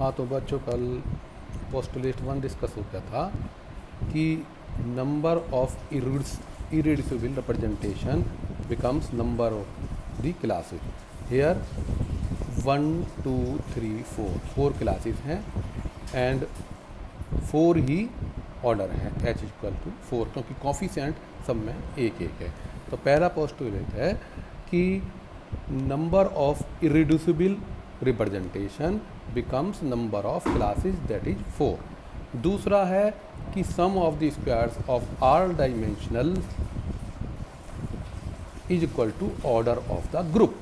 हाँ तो बच्चों कल पोस्टुलेट 1 डिस्कस हो गया था कि number of irreducible representation becomes number of the classes. Here 1 2 3 4 classes हैं एंड 4 ही ऑर्डर है h इक्वल टू 4 क्योंकि कॉफिशिएंट सब में एक एक है। तो पहला पोस्टुलेट है कि number of irreducible representation becomes number of classes that is 4। दूसरा है कि sum of the squares of all dimensional is equal to order of the group।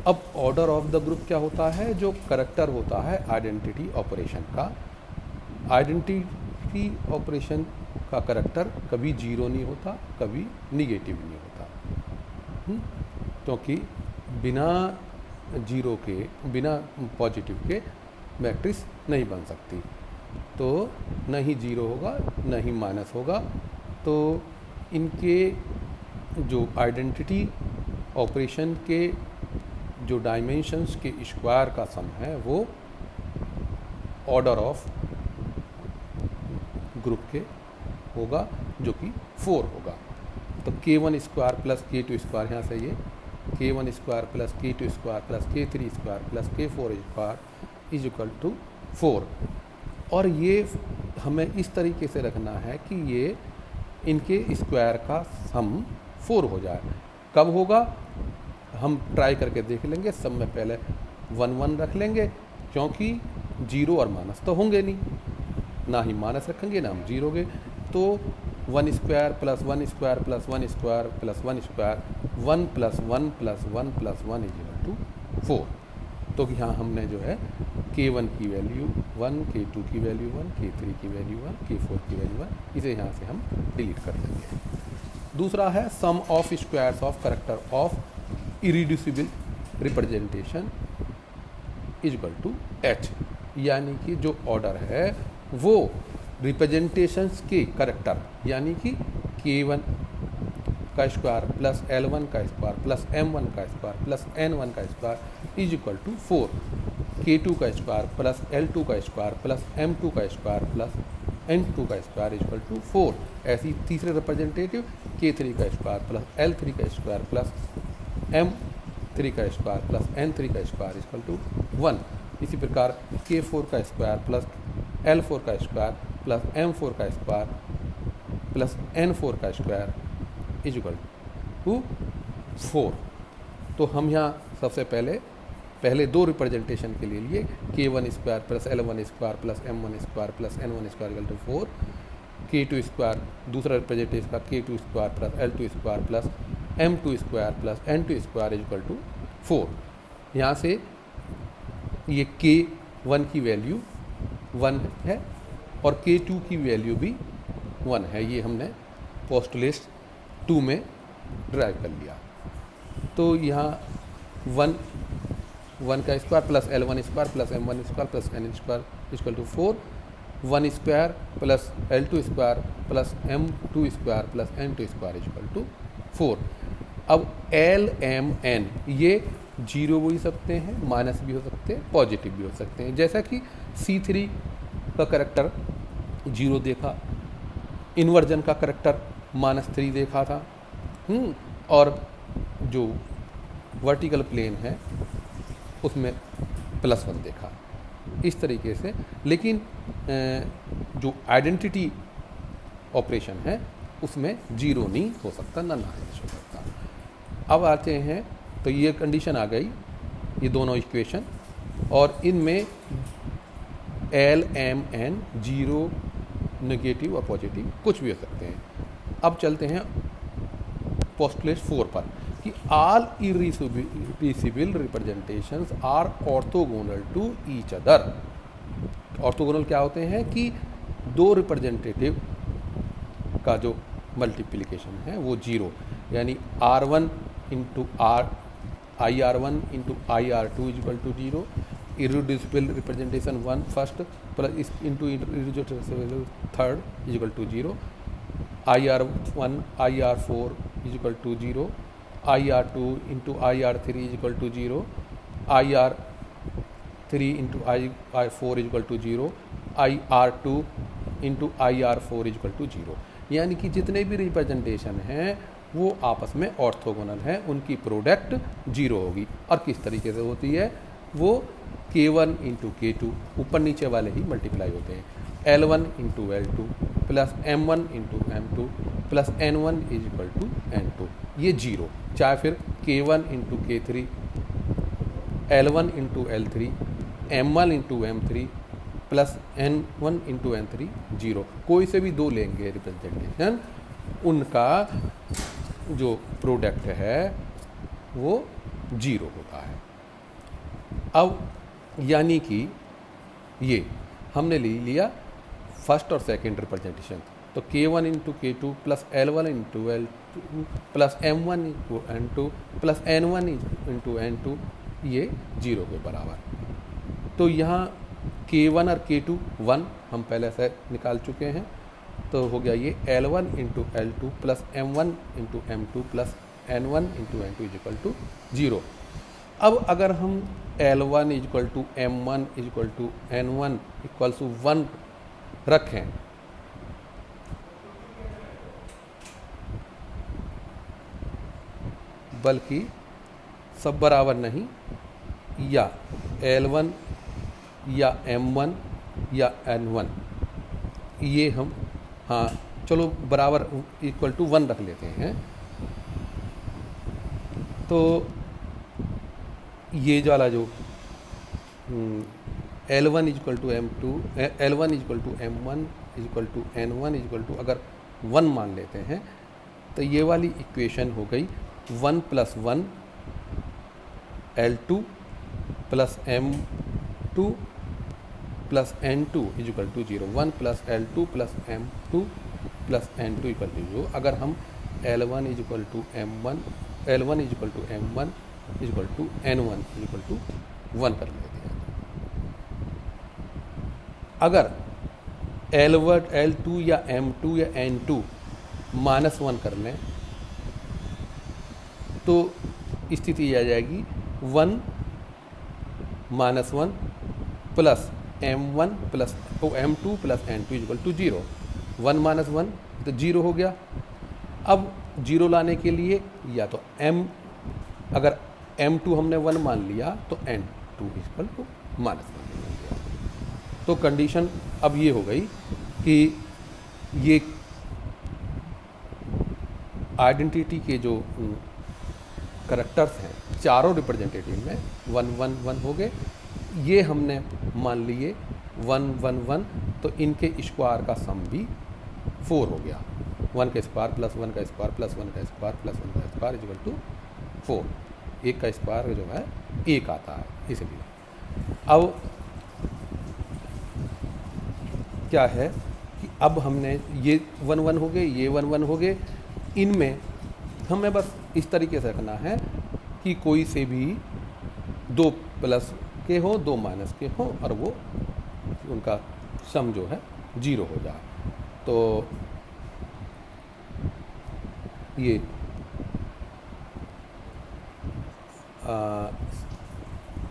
अब ऑर्डर ऑफ द ग्रुप क्या होता है? जो करेक्टर होता है आइडेंटिटी ऑपरेशन का। आइडेंटिटी ऑपरेशन का करेक्टर कभी जीरो नहीं होता, कभी निगेटिव नहीं होता, क्योंकि बिना जीरो के, बिना पॉजिटिव के मैट्रिक्स नहीं बन सकती। तो न ही जीरो होगा न ही माइनस होगा। तो इनके जो आइडेंटिटी ऑपरेशन के जो डायमेंशंस के स्क्वायर का सम है वो ऑर्डर ऑफ ग्रुप के होगा जो कि 4 होगा। तो k1 square plus k2 square, यहाँ से ये k1 square plus k2 square plus k3 square plus k4 square is equal to 4। और ये हमें इस तरीके से रखना है कि ये इनके स्क्वायर का सम 4 हो जाए। कब होगा हम ट्राई करके देख लेंगे। सब में पहले 1 1 रख लेंगे क्योंकि जीरो और माइनस तो होंगे नहीं, ना ही माइनस रखेंगे ना हम जीरो होंगे। तो 1 square plus 1 square plus 1 square plus 1 square 1 plus 1 plus 1 plus 1 is equal to 4। तो यहाँ हमने जो है k1 की वैल्यू 1, k2 की वैल्यू 1, k3 की वैल्यू 1, k4 की वैल्यू 1, इसे यहाँ से हम डिलीट कर देंगे। दूसरा है sum of squares of character of irreducible representation is equal to h। यानी कि जो ऑर्डर है वो रिप्रेजेंटेशंस के करेक्टर यानी कि k1 का स्क्वायर प्लस l1 का स्क्वायर प्लस m1 का स्क्वायर प्लस n1 का square is equal to 4, k2 का स्क्वायर प्लस l2 का स्क्वायर प्लस m2 का स्क्वायर प्लस n2 का स्क्वायर इज इक्वल टू 4। ऐसी तीसरे रिप्रेजेंटेटिव k3 का स्क्वायर प्लस l3 का स्क्वायर प्लस m3 का स्क्वायर प्लस n3 का स्क्वायर इज इक्वल टू 1। इसी प्रकार k4 का स्क्वायर प्लस l4 का स्क्वायर प्लस m4 का स्क्वायर प्लस n4 का स्क्वायर इज इक्वल टू 4। तो हम यहाँ सबसे पहले दो रिप्रेजेंटेशन के लिए k1 square plus l1 square plus m1 square plus n1 square equal to 4, k2 square दूसरा रिप्रेजेंटेशन का k2 square plus l2 square plus m2 square plus n2 square is equal to 4। यहाँ से ये k1 की value 1 है और k2 की value भी 1 है। ये हमने पोस्टुलेट 2 में ड्राइव कर लिया। तो यहाँ 1 का square plus l1 square plus m1 square plus n square equal to 4, 1 square plus l2 square plus m2 square plus n2 square equal to 4। अब l m n ये जीरो भी हो सकते हैं, माइनस भी हो सकते हैं, पॉजिटिव भी हो सकते हैं। जैसा कि C3 का करेक्टर जीरो देखा, इन्वर्जन का करेक्टर -3 देखा था, और जो वर्टिकल प्लेन है उसमें +1 देखा, इस तरीके से। लेकिन जो आइडेंटिटी ऑपरेशन है उसमें जीरो नहीं हो सकता, ना हो सकता। अब आते हैं तो ये कंडीशन आ गई, ये दोनों इक्वेशन, और इनमें l m n zero, negative और पॉजिटिव कुछ भी हो सकते हैं। अब चलते हैं पोस्टुलेट 4 पर कि all irreducible representations are orthogonal to each other. Orthogonal क्या होते हैं कि दो रिप्रेजेंटेटिव का जो मल्टीप्लिकेशन है वो जीरो, यानी r1 into ir1 into ir2 is equal to 0, irreducible representation 1 first plus into irreducible third is equal to 0, ir1 ir4 is equal to 0, ir2 into ir3 is equal to 0, 3 into I4 is equal to 0, IR2 into IR4 is equal to 0। यानी कि जितने भी representation हैं वो आपस में orthogonal हैं, उनकी प्रोडक्ट 0 होगी। और किस तरीके से होती है, वो K1 इंटू K2 ऊपर नीचे वाले ही मल्टीप्लाई होते हैं, L1 into L2 plus M1 into M2 plus N1 is equal to N2, ये 0। चाहे फिर K1 into K3, L1 into L3, M1 into M3 plus N1 into N3 0। कोई से भी दो लेंगे रिप्रेजेंटेशन, उनका जो प्रोडक्ट है वो 0 होता है। अब यानी कि ये हमने ले लिया फर्स्ट और सेकंड रिप्रेजेंटेशन, तो K1 into K2 plus L1 into L2 plus M1 into N2 plus N1 into N2, ये 0 के बराबर। तो यहाँ K1 और K2 1 हम पहले से निकाल चुके हैं, तो हो गया ये L1 into L2 plus M1 into M2 plus N1 into N2 is equal to 0। अब अगर हम L1 is equal to M1 is equal to N1 equal to 1 रखें, बल्कि सब बराबर नहीं, या L1 या M1 या N1, ये हम हाँ चलो बराबर इक्वल टू 1 रख लेते हैं। तो ये वाला जो L1 is equal to M2, L1 is equal to M1 is equal to N1 is equal to अगर 1 मान लेते हैं, तो ये वाली इक्वेशन हो गई 1 plus 1 L2 plus M2 plus N2 is equal to 0, 1 plus L2 plus M2 plus N2 equal to 0। अगर हम L1 is equal to M1, L1 is equal to M1 is equal to N1 is equal to 1 कर लेते हैं। अगर L1, L2 या M2 या N2 -1 कर लें, तो स्थिति आ जाएगी 1 -1 plus M1 plus M2 plus N2 is equal to 0। 1 - 1 तो 0 हो गया। अब 0 लाने के लिए या तो अगर M2 हमने 1 मान लिया तो N2 इजक्वल टू -1 मान लिया। तो कंडीशन अब ये हो गई कि ये आइडेंटिटी के जो करैक्टर्स हैं चारों रिप्रेजेंटेटिव में 1 1 1 हो गए। ये हमने मान लिए 1 1 1, तो इनके स्क्वायर का सम भी 4 हो गया। 1 का स्क्वायर प्लस 1 का स्क्वायर प्लस 1 का स्क्वायर प्लस 1 का स्क्वायर इक्वल टू 4। एक का स्क्वायर जो है 1 आता है, इसलिए अब क्या है कि अब हमने ये 1 1 हो गए, ये 1 1 हो गए, इनमें हमें बस इस तरीके से रखना है कि कोई से भी 2 प्लस के हो 2 माइनस के हो और वो उनका सम जो है 0 हो जाए। तो ये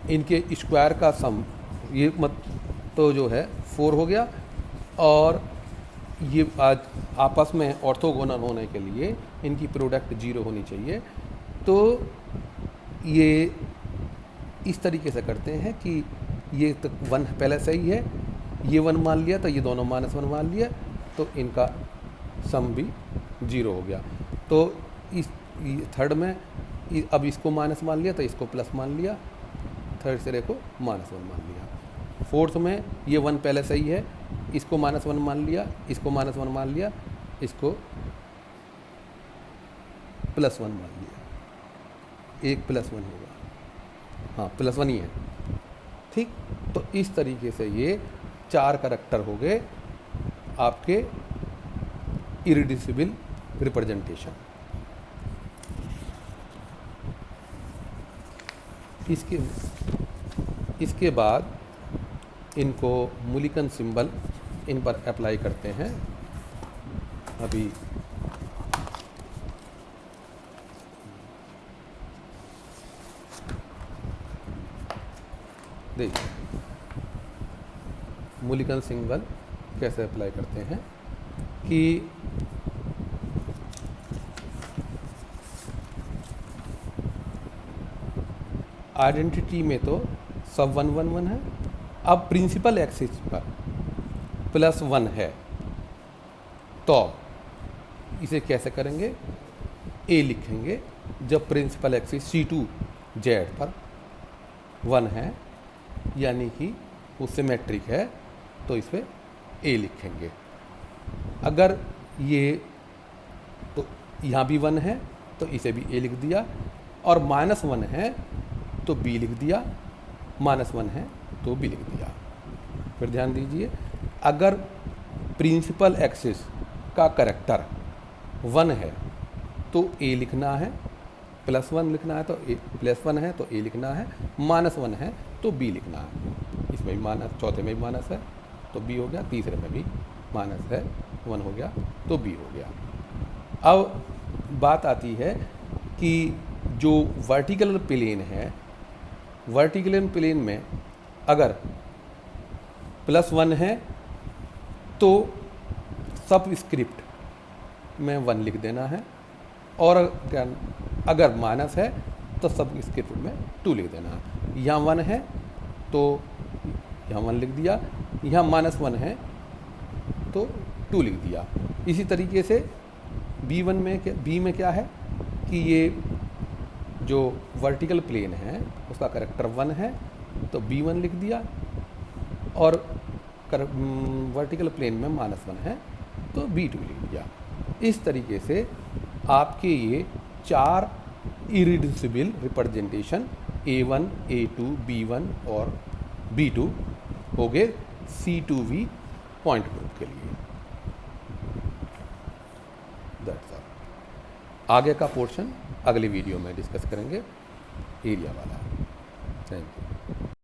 इनके स्क्वायर का सम ये तो जो है 4 हो गया। और ये आज आपस में ऑर्थोगोनल होने के लिए इनकी प्रोडक्ट 0 होनी चाहिए। तो ये इस तरीके से करते हैं कि ये तो 1 पहले सही है, ये 1 मान लिया तो ये दोनों -1 मान लिया, तो इनका सम भी 0 हो गया। तो इस थर्ड में अब इसको माइनस मान लिया तो इसको प्लस मान लिया, थर्ड सिरे को -1 मान लिया। फोर्थ में ये 1 पहले सही है, इसको -1 मान लिया, इसको -1 मान लिया, इसको +1 मान लिया। एक +1 होगा, हाँ +1 ही है, ठीक। तो इस तरीके से ये 4 करैक्टर हो गए आपके इरिड्यूसिबल रिप्रेजेंटेशन। इसके बाद इनको मूलिकन सिंबल इन पर अप्लाई करते हैं। अभी देखिए मूलिकन सिंबल कैसे अप्लाई करते हैं कि आइडेंटिटी में तो सब 1 1 1 है। अब प्रिंसिपल एक्सिस पर +1 है तो इसे कैसे करेंगे, ए लिखेंगे। जब प्रिंसिपल एक्सिस C2 Z पर 1 है यानी कि वो सिमेट्रिक है तो इस पर ए लिखेंगे। अगर ये तो यहाँ भी 1 है तो इसे भी ए लिख दिया, और -1 है तो बी लिख दिया, -1 है तो बी लिख दिया। फिर ध्यान दीजिए, अगर प्रिंसिपल एक्सिस का करैक्टर 1 है तो ए लिखना है, +1 लिखना है तो ए, +1 है तो ए लिखना है, -1 है तो बी लिखना है। इसमें भी माइनस, चौथे में भी माइनस है तो बी हो गया, तीसरे में भी माइनस है 1 हो गया तो बी हो गया। अब बात आती है कि जो वर्टिकल प्लेन है, वर्टिकल प्लेन में अगर +1 है तो सब स्क्रिप्ट में 1 लिख देना है, और अगर माइनस है तो सब स्क्रिप्ट में 2 लिख देना है। यहाँ 1 है तो यहाँ 1 लिख दिया, यहाँ -1 है तो 2 लिख दिया। इसी तरीके से बी में क्या है कि ये जो वर्टिकल प्लेन है उसका करैक्टर 1 है तो B1 लिख दिया, और वर्टिकल प्लेन में -1 है तो B2 लिख दिया। इस तरीके से आपके ये 4 irreducible representation A1, A2, B1 और B2 हो गए C2V पॉइंट ग्रुप के लिए। That's all. आगे का पोर्शन अगले वीडियो में डिस्कस करेंगे, एरिया वाला। Thank you.